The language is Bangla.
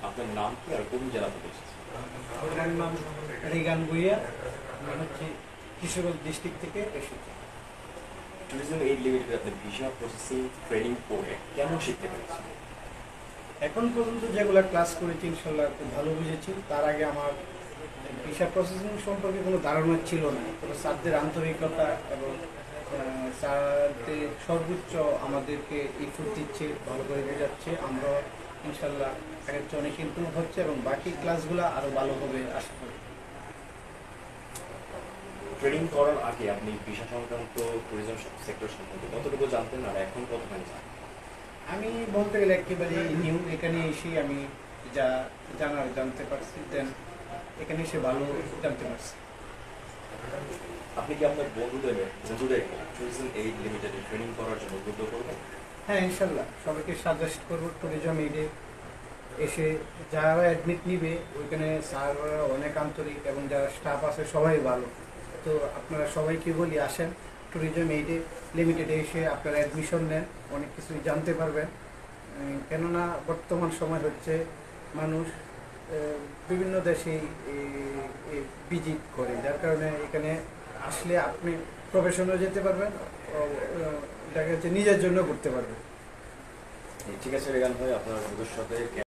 আপনার নাম কি আর কোন জেলা থেকে এসেছেন? আমার নাম রিগান ভুইয়া। আমি হচ্ছে কিশোরগঞ্জ ডিস্ট্রিক্ট থেকে এসেছি। ট্যুরিজম এইড লিমিটেড আপনি ভিসা প্রসেসিং ট্রেনিং করে কেমন শিখতে পেরেছেন? এখন পর্যন্ত যেগুলো ক্লাস করেছি ইনশাল্লাহ খুব ভালো বুঝেছি। তার আগে আমার ভিসা প্রসেসিং সম্পর্কে কোনো ধারণা ছিল না। তবে স্যারদের আন্তরিকতা এবং স্যারদের সর্বোচ্চ আমাদেরকে ইনপুট দিচ্ছে, ভালো করে বোঝাচ্ছে। আমরা ইনশাল্লাহ আগের চেয়ে অনেক ইমপ্রুভ হচ্ছে এবং বাকি ক্লাসগুলো আরও ভালো হবে আশা করি। ট্রেনিং করার আগে আপনি ভিসা সংক্রান্ত ট্যুরিজম সেক্টর সম্পর্কে কতটুকু জানতেন আর এখন কতখানি জানেন? আমি বলতে গেলে একেবারে নিউ, এখানে এসে আমি যা জানতে পারছি, দেন এখানে এসে ভালো জানতে পারছি। আপনি কি আপনার বন্ধুদেরকে ট্যুরিজম এইড লিমিটেডে ট্রেনিং করার জন্য উদ্বুদ্ধ করবেন? হ্যাঁ, ইনশাল্লাহ সবাইকে সাজেস্ট করবো ট্যুরিজম এইডে এসে যারা অ্যাডমিট নিবে, ওইখানে স্যাররা অনেক আন্তরিক এবং যারা স্টাফ আছে সবাই ভালো। তো আপনারা সবাইকে বলি আসেন ট্যুরিজম এইডে লিমিটেডে এসে আপনারা অ্যাডমিশন নেন, অনেক কিছুই জানতে পারবেন। কেননা বর্তমান সময় হচ্ছে মানুষ বিভিন্ন দেশেই ভিজিট করে, যার কারণে এখানে আসলে আপনি প্রফেশনেও যেতে পারবেন, দেখা যাচ্ছে নিজের জন্য করতে পারবেন। ঠিক আছে রেগান ভাই, আপনার ভবিষ্যতে